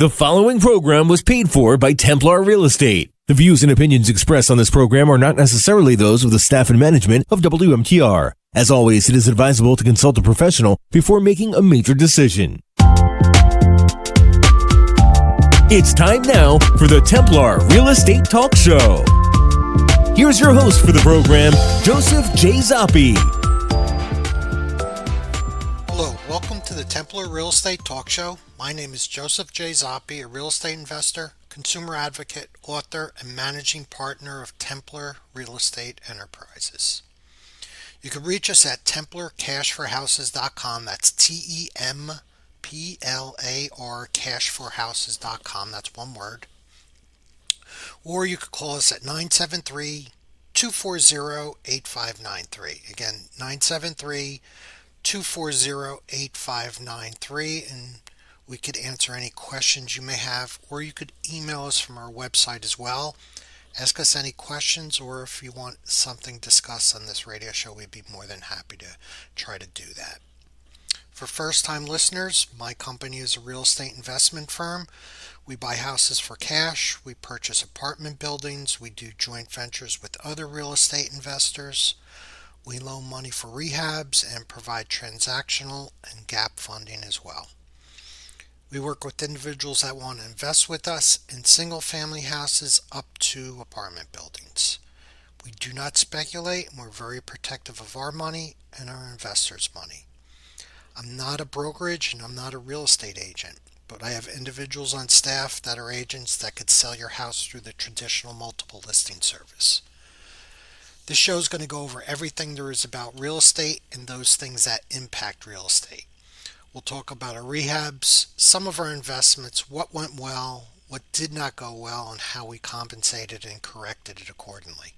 The following program was paid for by Templar Real Estate. The views and opinions expressed on this program are not necessarily those of the staff and management of WMTR. As always, it is advisable to consult a professional before making a major decision. It's time now for the Templar Real Estate Talk Show. Here's your host for the program, Joseph J. Zoppi. Hello, welcome to the Templar Real Estate Talk Show. My name is Joseph J. Zoppi, a real estate investor, consumer advocate, author, and managing partner of Templar Real Estate Enterprises. You can reach us at templarcashforhouses.com. That's TEMPLAR cashforhouses.com. That's one word. Or you could call us at 973-240-8593. Again, 973-240-8593, and we could answer any questions you may have, or you could email us from our website as well. Ask us any questions, or if you want something discussed on this radio show, we'd be more than happy to try to do that. For first-time listeners, my company is a real estate investment firm. We buy houses for cash, we purchase apartment buildings, we do joint ventures with other real estate investors. We loan money for rehabs and provide transactional and gap funding as well. We work with individuals that want to invest with us in single-family houses up to apartment buildings. We do not speculate, and we're very protective of our money and our investors' money. I'm not a brokerage and I'm not a real estate agent, but I have individuals on staff that are agents that could sell your house through the traditional multiple listing service. This show is going to go over everything there is about real estate and those things that impact real estate. We'll talk about our rehabs, some of our investments, what went well, what did not go well, and how we compensated and corrected it accordingly.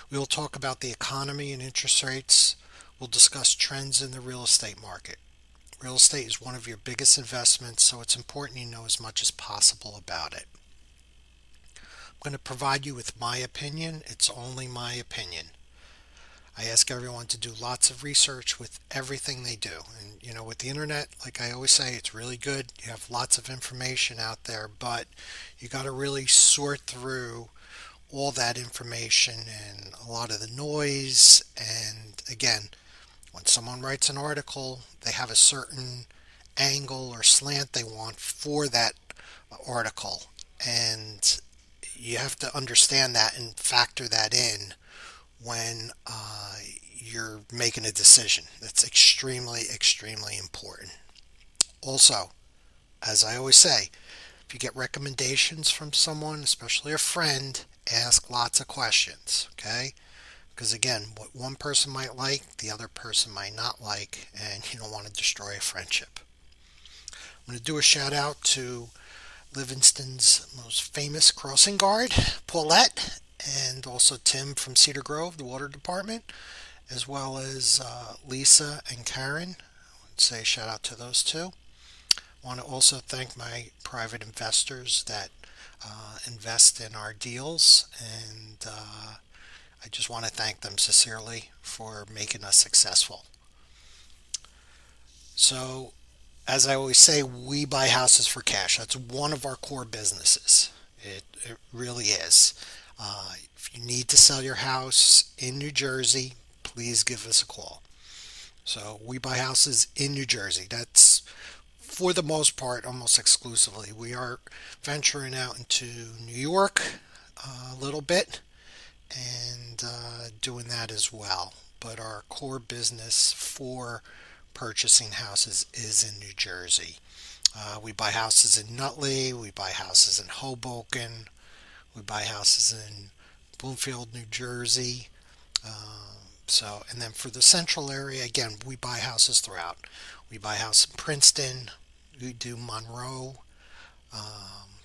We will talk about the economy and interest rates. We'll discuss trends in the real estate market. Real estate is one of your biggest investments, so it's important you know as much as possible about it. I'm going to provide you with my opinion. It's only my opinion. I ask everyone to do lots of research with everything they do. And with the internet, like I always say, it's really good. You have lots of information out there, but you got to really sort through all that information and a lot of the noise. And again, when someone writes an article, they have a certain angle or slant they want for that article. And you have to understand that and factor that in when you're making a decision. That's extremely, extremely important. Also, as I always say, if you get recommendations from someone, especially a friend, ask lots of questions, okay? Because again, what one person might like, the other person might not like, and you don't want to destroy a friendship. I'm going to do a shout out to Livingston's most famous crossing guard, Paulette, and also Tim from Cedar Grove, the water department, as well as Lisa and Karen. I would say shout out to those two. I want to also thank my private investors that invest in our deals, and I just want to thank them sincerely for making us successful. So, as I always say, we buy houses for cash. That's one of our core businesses. It really is. If you need to sell your house in New Jersey, please give us a call. So we buy houses in New Jersey. That's, for the most part, almost exclusively. We are venturing out into New York a little bit and doing that as well. But our core business for purchasing houses is in New Jersey. We buy houses in Nutley. We buy houses in Hoboken. We buy houses in Bloomfield, New Jersey. And then for the central area, again, we buy houses throughout. We buy houses in Princeton. We do Monroe.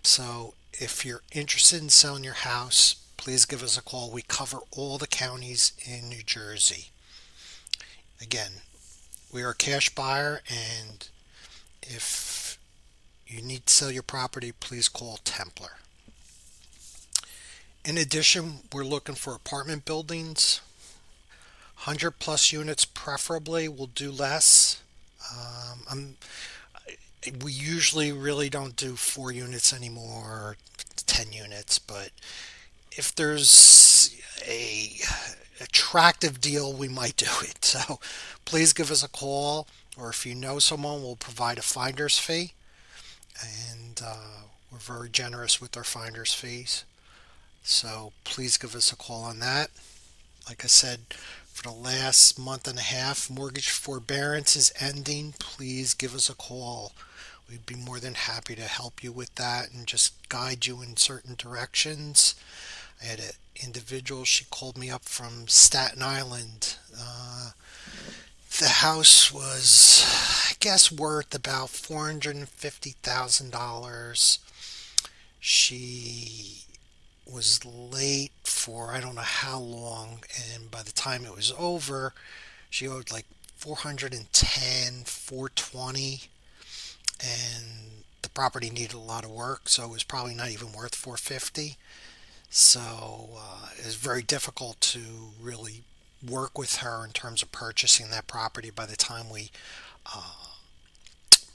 So if you're interested in selling your house, please give us a call. We cover all the counties in New Jersey. Again, we are a cash buyer, and if you need to sell your property, please call Templar. In addition, we're looking for apartment buildings, 100 plus units preferably. We'll do less. We usually really don't do 4 units anymore, 10 units, but if there's a attractive deal, we might do it. So please give us a call, or if you know someone, we'll provide a finder's fee, and we're very generous with our finder's fees. So please give us a call on that. Like I said, for the last month and a half, mortgage forbearance is ending. Please give us a call. We'd be more than happy to help you with that and just guide you in certain directions. I had an individual, she called me up from Staten Island. The house was, I guess, worth about $450,000. She was late for I don't know how long, and by the time it was over, she owed like 410, 420, and the property needed a lot of work, so it was probably not even worth 450. So it was very difficult to really work with her in terms of purchasing that property by the time we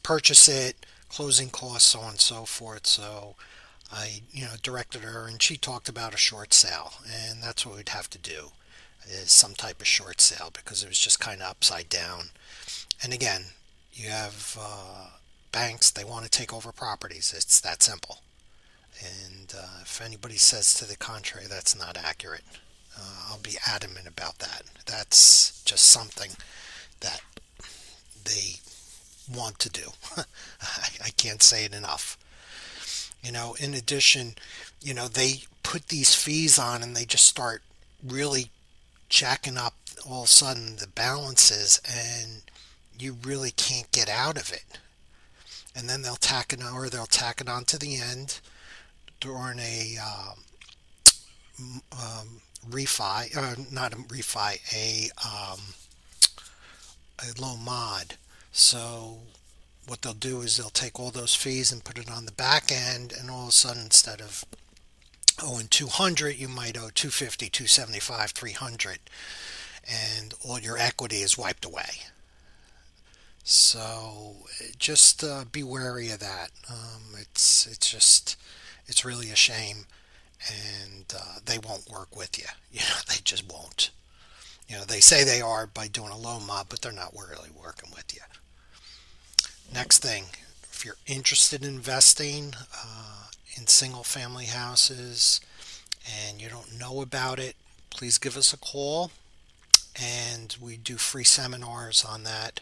purchase it, closing costs, so on and so forth. So I, directed her, and she talked about a short sale, and that's what we'd have to do, is some type of short sale because it was just kind of upside down. And again, you have banks, they want to take over properties. It's that simple. And if anybody says to the contrary, that's not accurate. I'll be adamant about that. That's just something that they want to do. I can't say it enough. In addition, they put these fees on and they just start really jacking up all of a sudden the balances, and you really can't get out of it. And then they'll tack it on to the end during a refi, not a refi, a low mod. So what they'll do is they'll take all those fees and put it on the back end, and all of a sudden, instead of owing 200, you might owe 250, 275, 300, and all your equity is wiped away. So just be wary of that. It's really a shame, and they won't work with you. They just won't. They say they are by doing a loan mod, but they're not really working with you. Next thing, if you're interested in investing in single family houses and you don't know about it, please give us a call, and we do free seminars on that.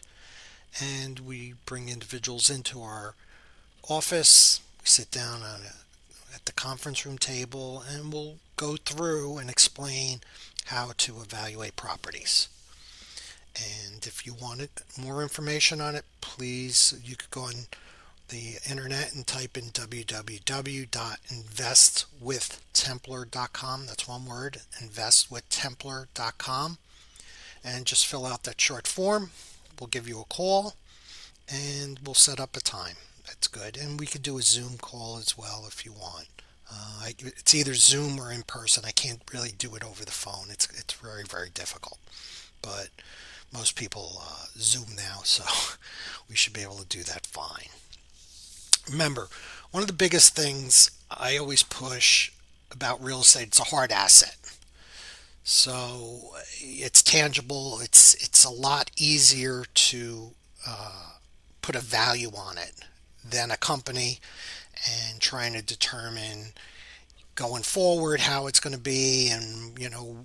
And we bring individuals into our office. We sit down at the conference room table, and we'll go through and explain how to evaluate properties. And if you wanted more information on it, please, you could go on the internet and type in www.investwithtemplar.com. That's one word, investwithtemplar.com, and just fill out that short form. We'll give you a call, and we'll set up a time. That's good. And we could do a Zoom call as well if you want. It's either Zoom or in person. I can't really do it over the phone. It's very, very difficult. But most people Zoom now, so we should be able to do that fine. Remember, one of the biggest things I always push about real estate, it's a hard asset. So it's tangible. It's a lot easier to put a value on it than a company, and trying to determine going forward how it's going to be, and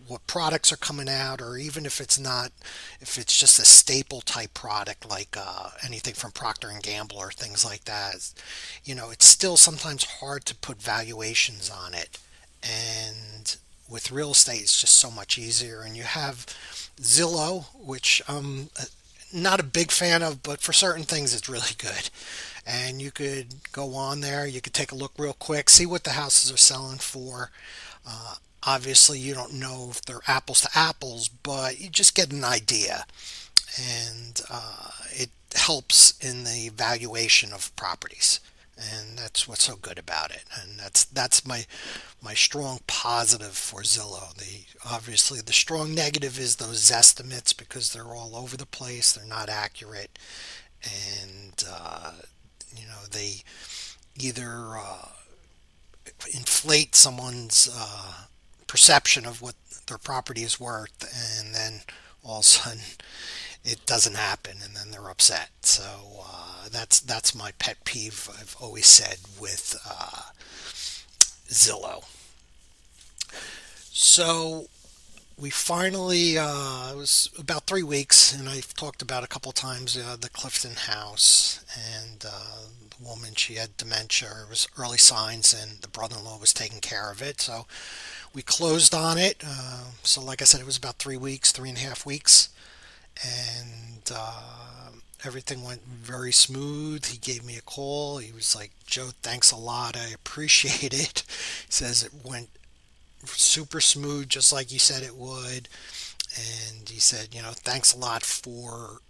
what products are coming out, or even if it's not, if it's just a staple type product like anything from Procter and Gamble or things like that. It's still sometimes hard to put valuations on it, and with real estate it's just so much easier. And you have Zillow, which I'm not a big fan of, but for certain things it's really good. And you could go on there, you could take a look real quick, see what the houses are selling for. Obviously, you don't know if they're apples to apples, but you just get an idea. And it helps in the valuation of properties. And that's what's so good about it. And that's my strong positive for Zillow. Obviously the strong negative is those estimates, because they're all over the place. They're not accurate, and They either inflate someone's perception of what their property is worth, and then all of a sudden it doesn't happen, and then they're upset. So that's my pet peeve. I've always said with Zillow. So we finally, it was about 3 weeks, and I've talked about a couple times the Clifton house, and the woman, she had dementia. It was early signs, and the brother-in-law was taking care of it. So we closed on it. So like I said, it was about 3 weeks, 3.5 weeks, and everything went very smooth. He gave me a call. He was like, "Joe, thanks a lot. I appreciate it." He says it went super smooth, just like you said it would. And he said, thanks a lot for,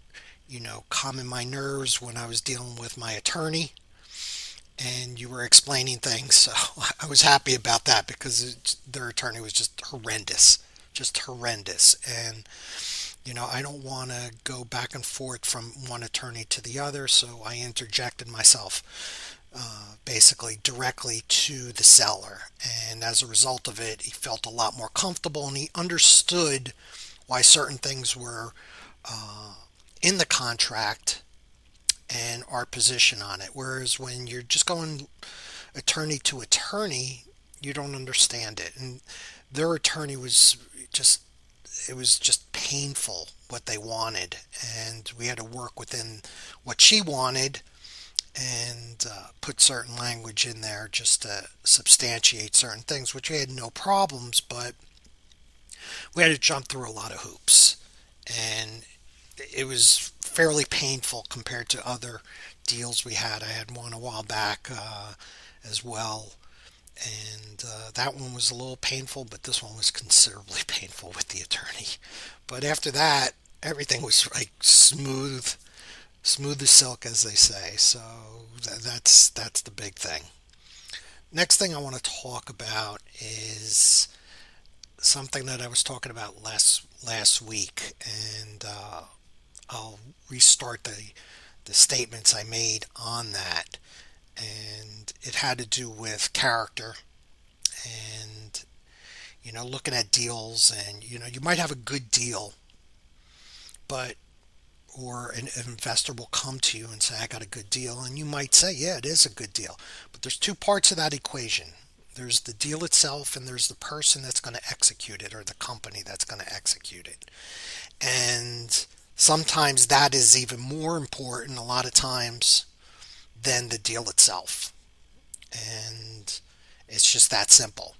calming my nerves when I was dealing with my attorney and you were explaining things. So I was happy about that because their attorney was just horrendous. Just horrendous. And, I don't want to go back and forth from one attorney to the other. So I interjected myself basically directly to the seller. And as a result of it, he felt a lot more comfortable and he understood why certain things were in the contract and our position on it. Whereas when you're just going attorney to attorney, you don't understand it. And their attorney it was just painful what they wanted. And we had to work within what she wanted and put certain language in there just to substantiate certain things, which we had no problems, but we had to jump through a lot of hoops. And it was fairly painful compared to other deals we had. I had one a while back as well, and that one was a little painful, but this one was considerably painful with the attorney. But after that, everything was like smooth as silk, as they say. So that's the big thing. Next thing I want to talk about is something that I was talking about last week, and I'll restart the statements I made on that. And it had to do with character and looking at deals, and you might have a good deal, but or an investor will come to you and say, "I got a good deal," and you might say, "Yeah, it is a good deal." But there's two parts of that equation. There's the deal itself, and there's the person that's going to execute it, or the company that's going to execute it. And sometimes that is even more important a lot of times than the deal itself. And it's just that simple.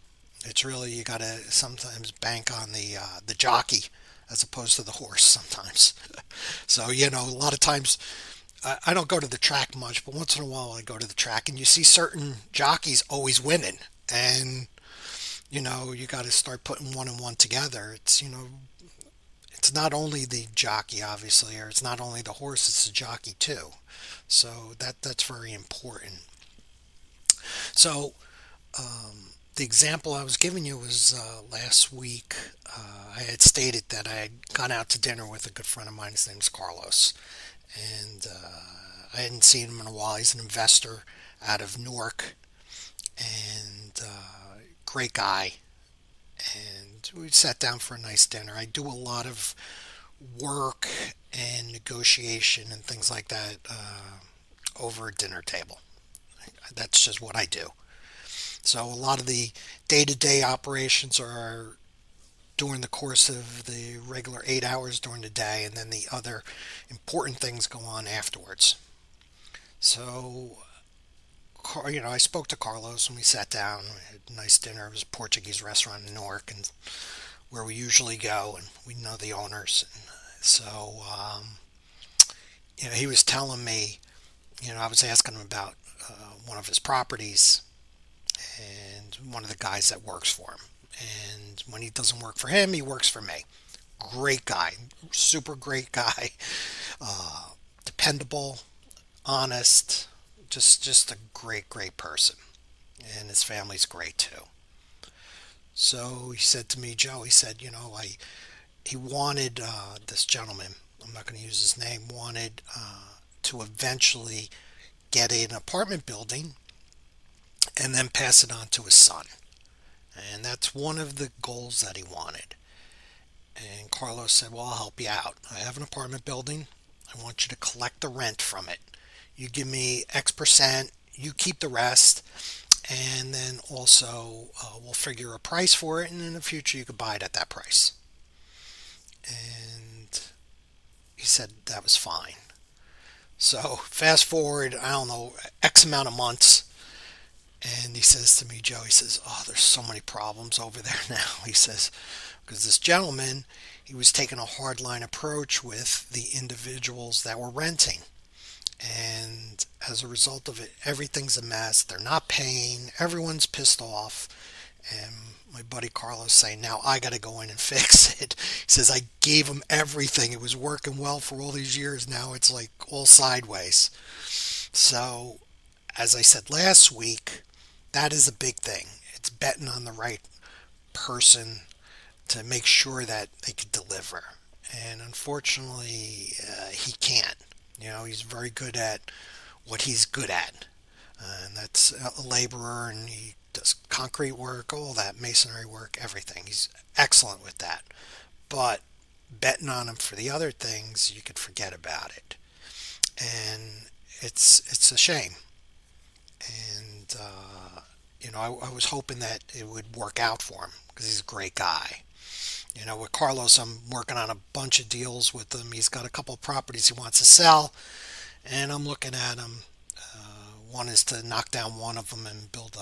It's really, you got to sometimes bank on the jockey as opposed to the horse sometimes. So, a lot of times I don't go to the track much, but once in a while I go to the track and you see certain jockeys always winning. And, you got to start putting one and one together. It's not only the jockey, obviously, or it's not only the horse, it's the jockey too. So that's very important. So the example I was giving you was last week. I had stated that I had gone out to dinner with a good friend of mine. His name's Carlos, and I hadn't seen him in a while. He's an investor out of Newark, and great guy. And we sat down for a nice dinner. I do a lot of work and negotiation and things like that over a dinner table. That's just what I do. So a lot of the day-to-day operations are during the course of the regular 8 hours during the day, and then the other important things go on afterwards. So, I spoke to Carlos and we sat down. We had a nice dinner. It was a Portuguese restaurant in Newark, and where we usually go, and we know the owners. And so, he was telling me, I was asking him about one of his properties and one of the guys that works for him. And when he doesn't work for him, he works for me. Great guy, super great guy, dependable, honest, just a great person. And his family's great too. So he said to me, "Joe," he said, he wanted this gentleman, I'm not going to use his name, wanted to eventually get an apartment building and then pass it on to his son. And that's one of the goals that he wanted. And Carlos said, well, I'll help you out. I have an apartment building. I want you to collect the rent from it. You give me X percent, you keep the rest, and then also we'll figure a price for it, and in the future you could buy it at that price. And he said that was fine. So fast forward, I don't know, X amount of months, and he says to me, Joe, he says, oh, there's so many problems over there now. He says, because this gentleman, he was taking a hardline approach with the individuals that were renting. And as a result of it, everything's a mess. They're not paying. Everyone's pissed off. And my buddy Carlos saying, now I got to go in and fix it. He says, I gave him everything. It was working well for all these years. Now it's like all sideways. So, as I said last week, that is a big thing. It's betting on the right person to make sure that they could deliver. And unfortunately, he can't. You know, he's very good at what he's good at. And that's a laborer, and he does concrete work, all that, masonry work, everything. He's excellent with that. But betting on him for the other things, you could forget about it. And it's a shame. And, I was hoping that it would work out for him because he's a great guy. You know, with Carlos, I'm working on a bunch of deals with him. He's got a couple of properties he wants to sell, and I'm looking at him. One is to knock down one of them and build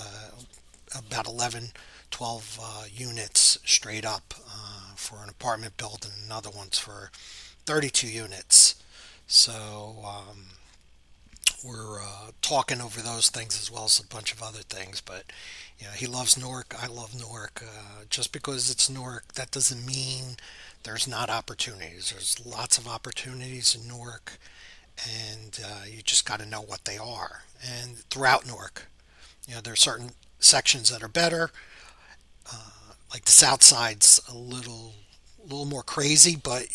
about 11, 12 units straight up for an apartment building. Another one's for 32 units. So we're talking over those things as well as a bunch of other things. But he loves Newark. I love Newark. Just because it's Newark, that doesn't mean there's not opportunities. There's lots of opportunities in Newark, and you just got to know what they are. And throughout Newark, there are certain sections that are better. Like the South Side's a little more crazy, but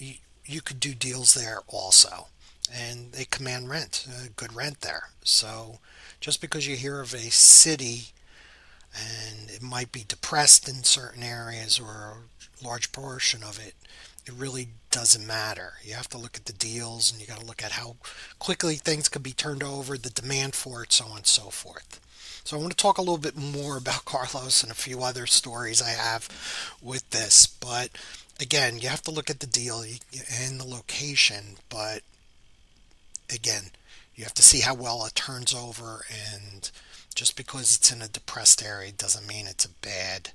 you could do deals there also. And they command rent, good rent there. So just because you hear of a city and it might be depressed in certain areas or a large portion of it, it really doesn't matter. You have to look at the deals, and you got to look at how quickly things could be turned over, the demand for it, so on and so forth. So I want to talk a little bit more about Carlos and a few other stories I have with this. But again, you have to look at the deal and the location. But again, you have to see how well it turns over, and just because it's in a depressed area doesn't mean it's a bad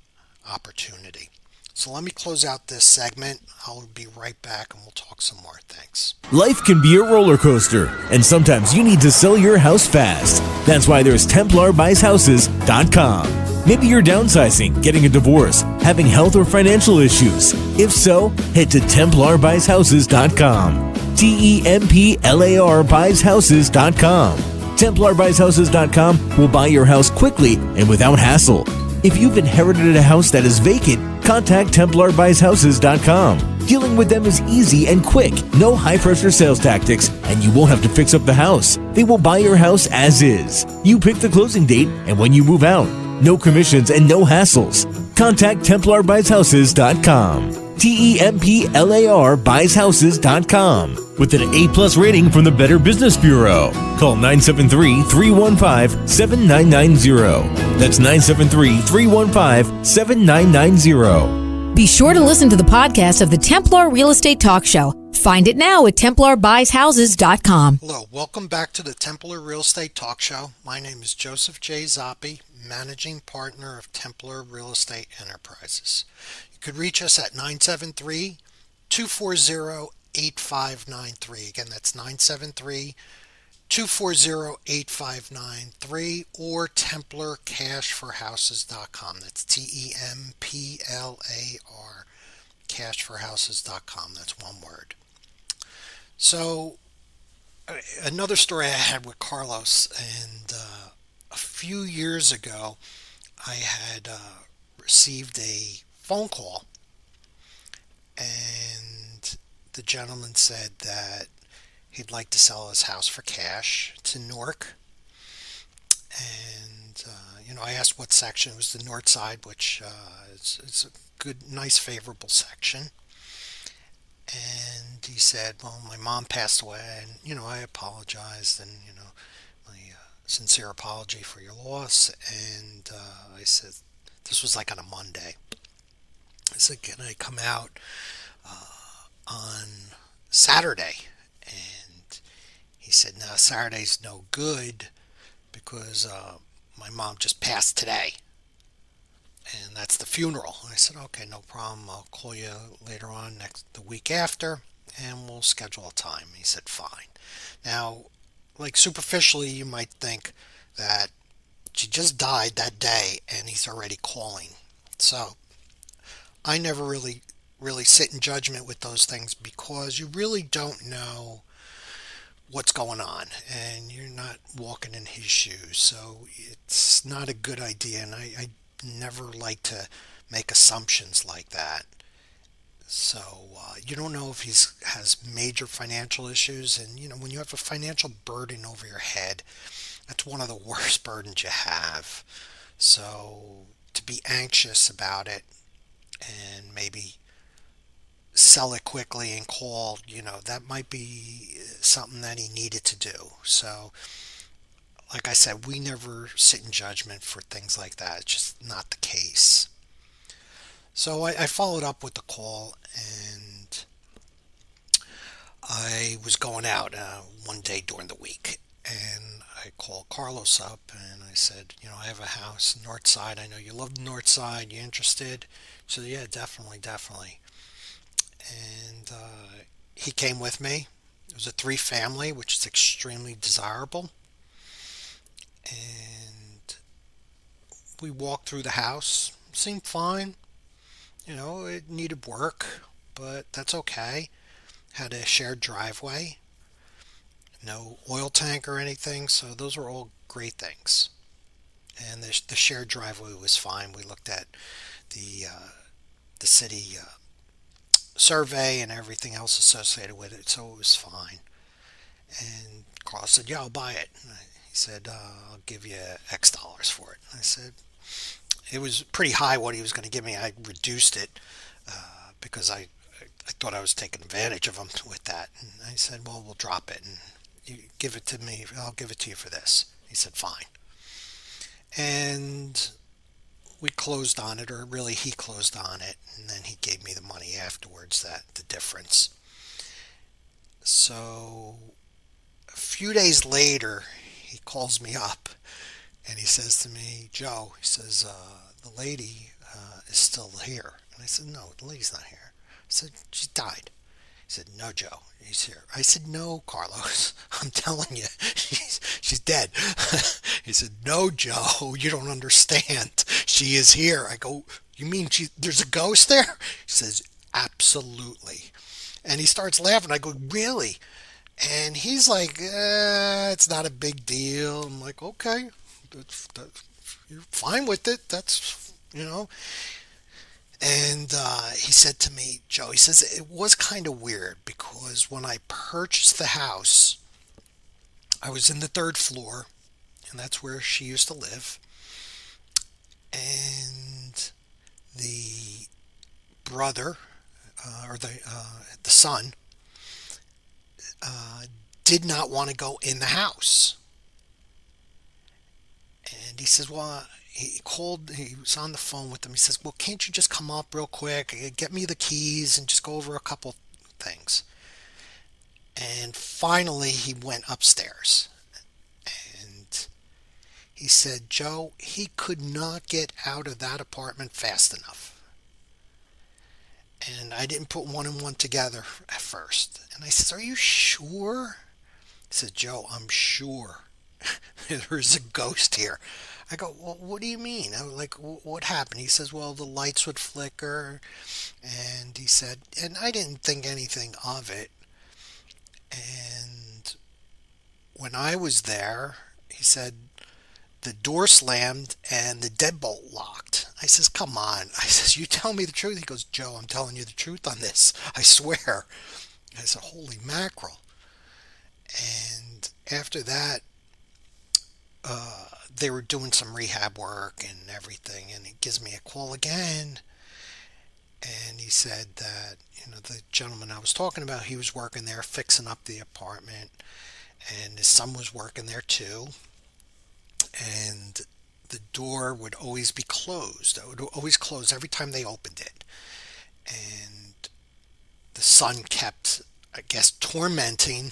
opportunity. So let me close out this segment. I'll be right back and we'll talk some more. Thanks. Life can be a roller coaster, and sometimes you need to sell your house fast. That's why there's TemplarBuysHouses.com. Maybe you're downsizing, getting a divorce, having health or financial issues. If so, head to TemplarBuysHouses.com. TemplarBuysHouses.com. TemplarBuysHouses.com will buy your house quickly and without hassle. If you've inherited a house that is vacant, contact TemplarBuysHouses.com. Dealing with them is easy and quick. No high-pressure sales tactics, and you won't have to fix up the house. They will buy your house as is. You pick the closing date and when you move out. No commissions and no hassles. Contact TemplarBuysHouses.com. TemplarBuysHouses.com. With an A+ rating from the Better Business Bureau. Call 973-315-7990. That's 973-315-7990. Be sure to listen to the podcast of the Templar Real Estate Talk Show. Find it now at TemplarBuysHouses.com. Hello, welcome back to the Templar Real Estate Talk Show. My name is Joseph J. Zoppi, Managing Partner of Templar Real Estate Enterprises. You could reach us at 973-240-8593. Again, that's 973-240-8593, or TemplarCashForHouses.com. That's TEMPLAR, cashforhouses.com. That's one word. So, another story I had with Carlos, and a few years ago, I had received a phone call, and the gentleman said that he'd like to sell his house for cash to Newark, And, I asked what section. It was the north side, which it's a good, nice, favorable section. And he said, well, my mom passed away, and, I apologized, and, my sincere apology for your loss. And I said, this was like on a Monday. I said, can I come out on Saturday? And he said, no, Saturday's no good because my mom just passed today. And that's the funeral. I said, okay, no problem. I'll call you later on the week after, and we'll schedule a time. He said, fine. Now, like superficially, you might think that she just died that day, and he's already calling. So, I never really sit in judgment with those things because you really don't know what's going on, and you're not walking in his shoes. So, it's not a good idea, and I never like to make assumptions like that. So you don't know if has major financial issues, and when you have a financial burden over your head, that's one of the worst burdens you have. So to be anxious about it and maybe sell it quickly and call, that might be something that he needed to do. So like I said, we never sit in judgment for things like that. It's just not the case. So I followed up with the call, and I was going out one day during the week, and I called Carlos up, and I said, I have a house, north side. I know you love the north side. You interested? So yeah, definitely. And he came with me. It was a 3-family, which is extremely desirable. And we walked through the house. Seemed fine. It needed work, but that's okay. Had a shared driveway. No oil tank or anything, so those were all great things. And the shared driveway was fine. We looked at the city survey and everything else associated with it, so it was fine. And Carl said, yeah, I'll buy it. He said, I'll give you X dollars for it. I said, it was pretty high what he was going to give me. I reduced it because I thought I was taking advantage of him with that. And I said, well, we'll drop it and you give it to me. I'll give it to you for this. He said, fine. And we closed on it, or really he closed on it, and then he gave me the money afterwards, the difference. So a few days later, he calls me up and he says to me, Joe, he says, the lady is still here. And I said, no, the lady's not here. I said, she died. He said, no, Joe, she's here. I said, no, Carlos, I'm telling you, she's dead. He said, no, Joe, you don't understand. She is here. I go, you mean there's a ghost there? He says, absolutely. And he starts laughing. I go, really? And he's like, it's not a big deal. I'm like, okay, you're fine with it. That's. And he said to me, Joe, he says, it was kind of weird because when I purchased the house, I was in the 3rd floor, and that's where she used to live. And the brother, or the son, did not want to go in the house. And he says, well, he was on the phone with them. He says, well, can't you just come up real quick, get me the keys, and just go over a couple things. And finally, he went upstairs. And he said, Joe, he could not get out of that apartment fast enough. And I didn't put one and one together at first. And I said, are you sure? He said, Joe, I'm sure. There's a ghost here. I go, well, what do you mean? I was like, what happened? He says, well, the lights would flicker. And he said, and I didn't think anything of it. And when I was there, he said, the door slammed and the deadbolt locked. I says, come on. I says, you tell me the truth. He goes, Joe, I'm telling you the truth on this. I swear. I said, holy mackerel. And after that, they were doing some rehab work and everything, and he gives me a call again, and he said that, the gentleman I was talking about, he was working there fixing up the apartment, and his son was working there too, and the door would always be closed. It would always close every time they opened it. And the son kept, I guess, tormenting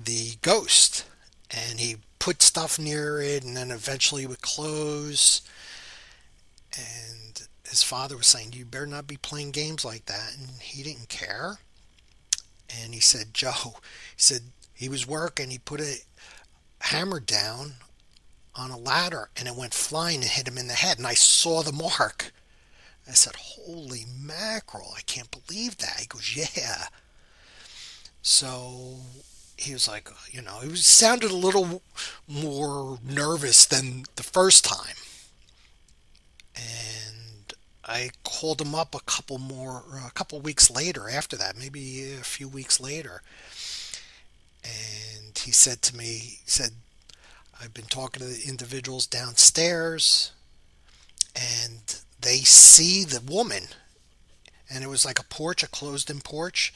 the ghost. And he put stuff near it, and then eventually it would close. And his father was saying, "You better not be playing games like that." And he didn't care. And he said, "Joe," he said, he was working, he put a hammer down on a ladder, and it went flying and hit him in the head, and I saw the mark. I said, "Holy mackerel, I can't believe that." He goes, "Yeah." So he was like, he sounded a little more nervous than the first time. And I called him up a couple weeks later after that, maybe a few weeks later. And he said to me, "I've been talking to the individuals downstairs, and they see the woman." And it was like a closed-in porch.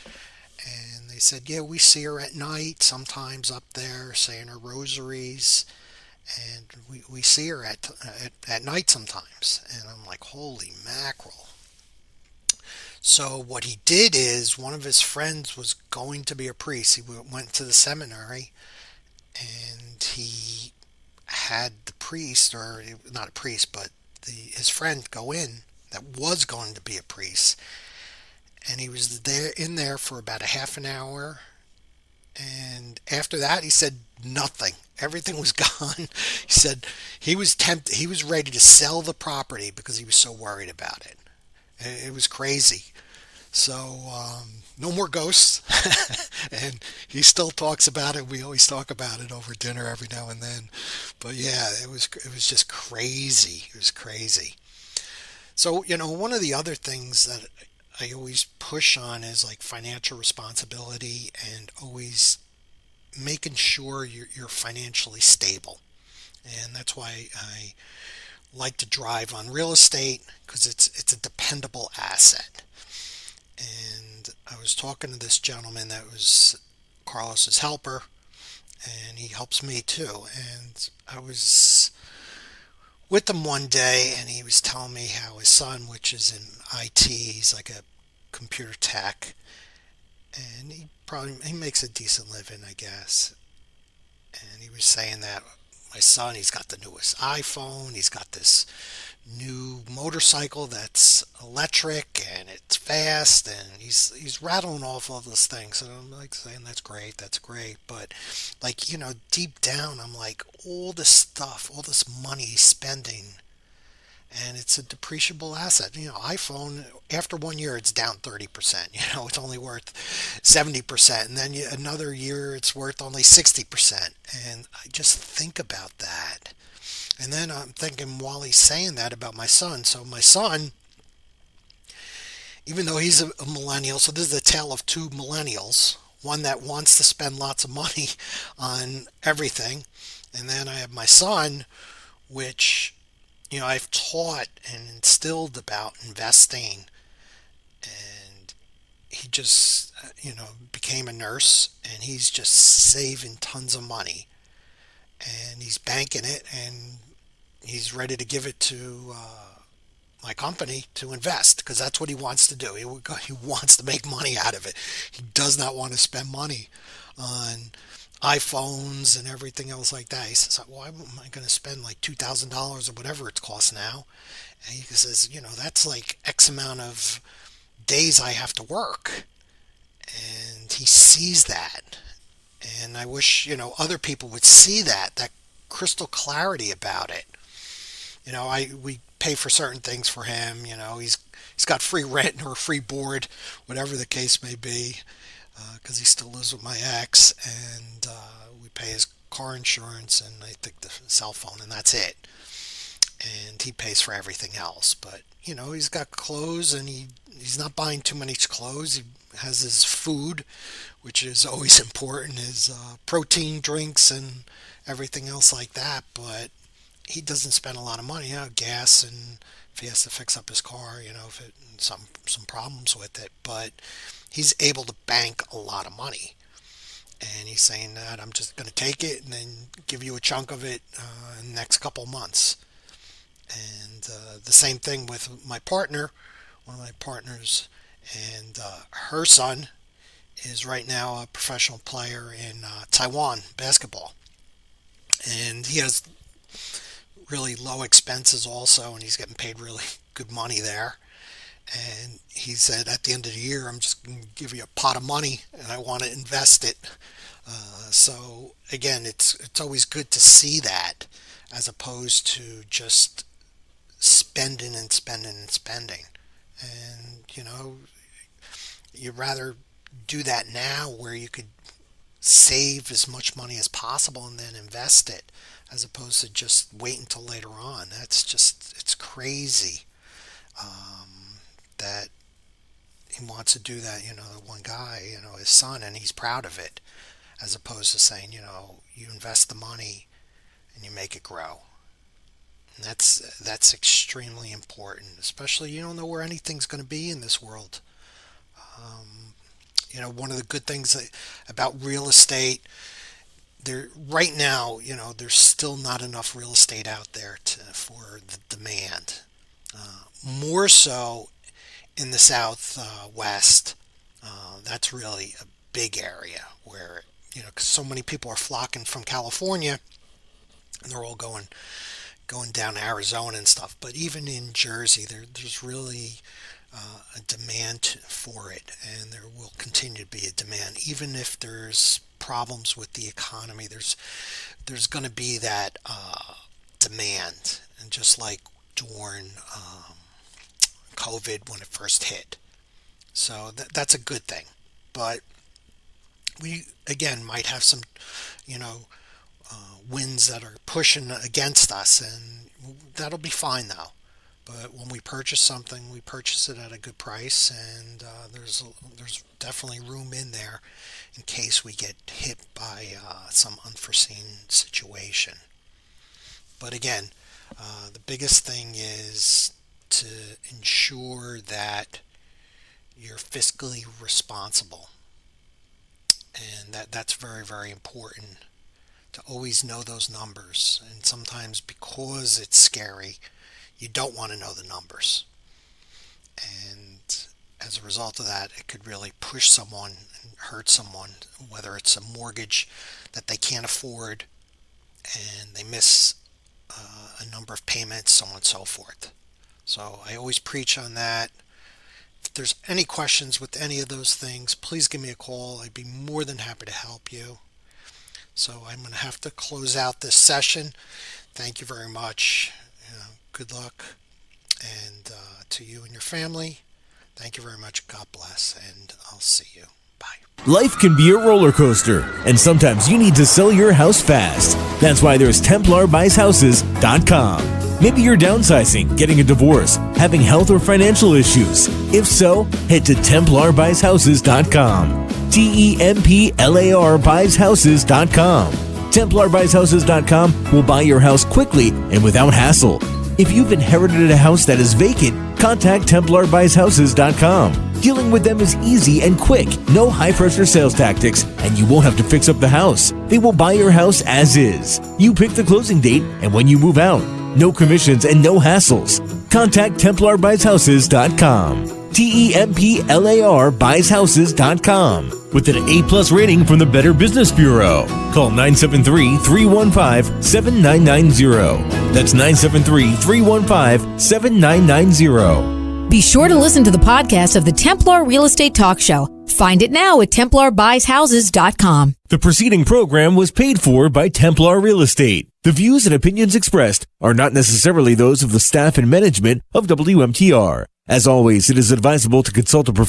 And they said, "Yeah, we see her at night, sometimes up there saying her rosaries. And we see her at night sometimes." And I'm like, holy mackerel. So what he did is, one of his friends was going to be a priest. He went to the seminary, and he had the priest, or not a priest, but his friend go in that was going to be a priest. And he was in there for about a half an hour. And after that, he said nothing. Everything was gone. He said he was tempted. He was ready to sell the property because he was so worried about it. It was crazy. So no more ghosts. And he still talks about it. We always talk about it over dinner every now and then. But yeah, it was just crazy. It was crazy. So, one of the other things that I always push on is like financial responsibility, and always making sure you're financially stable. And that's why I like to drive on real estate, because it's a dependable asset. And I was talking to this gentleman that was Carlos's helper, and he helps me too. And I was with him one day, and he was telling me how his son, which is in IT, he's like a computer tech, and he makes a decent living, I guess. And he was saying that my son, he's got the newest iPhone, he's got this new motorcycle that's electric and it's fast, and he's rattling off all those things. And I'm like saying, that's great, but like, deep down, I'm like, all this stuff, all this money he's spending, and it's a depreciable asset. iPhone, after 1 year, it's down 30%. It's only worth 70%. And then another year, it's worth only 60%. And I just think about that. And then I'm thinking, while he's saying that, about my son. So my son, even though he's a millennial, so this is the tale of two millennials. One that wants to spend lots of money on everything. And then I have my son, which I've taught and instilled about investing, and he just, became a nurse, and he's just saving tons of money, and he's banking it, and he's ready to give it to my company to invest, because that's what he wants to do. He wants to make money out of it. He does not want to spend money on iPhones and everything else like that. He says, "Why am I going to spend like $2,000 or whatever it costs now?" And he says, "That's like X amount of days I have to work." And he sees that. And I wish, other people would see that crystal clarity about it. We pay for certain things for him. He's got free rent or free board, whatever the case may be, because he still lives with my ex, and we pay his car insurance and I think the cell phone, and that's it. And he pays for everything else. But he's got clothes, and he's not buying too many clothes. has his food, which is always important, his protein drinks and everything else like that, but he doesn't spend a lot of money, gas, and if he has to fix up his car, if it some problems with it, but he's able to bank a lot of money. And he's saying that I'm just going to take it and then give you a chunk of it in the next couple of months. And the same thing with my partner, one of my partners, and her son is right now a professional player in Taiwan basketball. And he has really low expenses also, and he's getting paid really good money there. And he said, at the end of the year, I'm just going to give you a pot of money, and I want to invest it. So again, it's always good to see that, as opposed to just spending and spending and spending. And you'd rather do that now, where you could save as much money as possible and then invest it, as opposed to just wait until later on. It's crazy that he wants to do that, the one guy, his son, and he's proud of it, as opposed to saying, you invest the money and you make it grow. And that's extremely important, especially you don't know where anything's going to be in this world. One of the good things about real estate, right now, there's still not enough real estate out there for the demand. More so in the Southwest, that's really a big area where, because so many people are flocking from California, and they're all going down to Arizona and stuff. But even in Jersey, there's really a demand for it, and there will continue to be a demand, even if there's problems with the economy. There's going to be that demand, and just like during COVID when it first hit. So that's a good thing. But we again might have some winds that are pushing against us, and that'll be fine though. But when we purchase something, we purchase it at a good price, and there's definitely room in there in case we get hit by some unforeseen situation. But again, the biggest thing is to ensure that you're fiscally responsible, and that's very, very important, to always know those numbers. And sometimes, because it's scary, you don't want to know the numbers, and as a result of that, it could really push someone and hurt someone, whether it's a mortgage that they can't afford and they miss a number of payments, so on and so forth. So I always preach on that. If there's any questions with any of those things, please give me a call. I'd be more than happy to help you. So I'm going to have to close out this session. Thank you very much. Good luck, and to you and your family, thank you very much. God bless, and I'll see you. Bye. Life can be a roller coaster, and sometimes you need to sell your house fast. That's why there's TemplarBuysHouses.com. Maybe you're downsizing, getting a divorce, having health or financial issues. If so, head to TemplarBuysHouses.com. TemplarBuysHouses.com. TemplarBuysHouses.com will buy your house quickly and without hassle. If you've inherited a house that is vacant, contact TemplarBuysHouses.com. Dealing with them is easy and quick. No high-pressure sales tactics, and you won't have to fix up the house. They will buy your house as is. You pick the closing date and when you move out. No commissions and no hassles. Contact TemplarBuysHouses.com. TemplarBuysHouses.com. With an A+ rating from the Better Business Bureau. Call 973-315-7990. That's 973-315-7990. Be sure to listen to the podcast of the Templar Real Estate Talk Show. Find it now at TemplarBuysHouses.com. The preceding program was paid for by Templar Real Estate. The views and opinions expressed are not necessarily those of the staff and management of WMTR. As always, it is advisable to consult a professional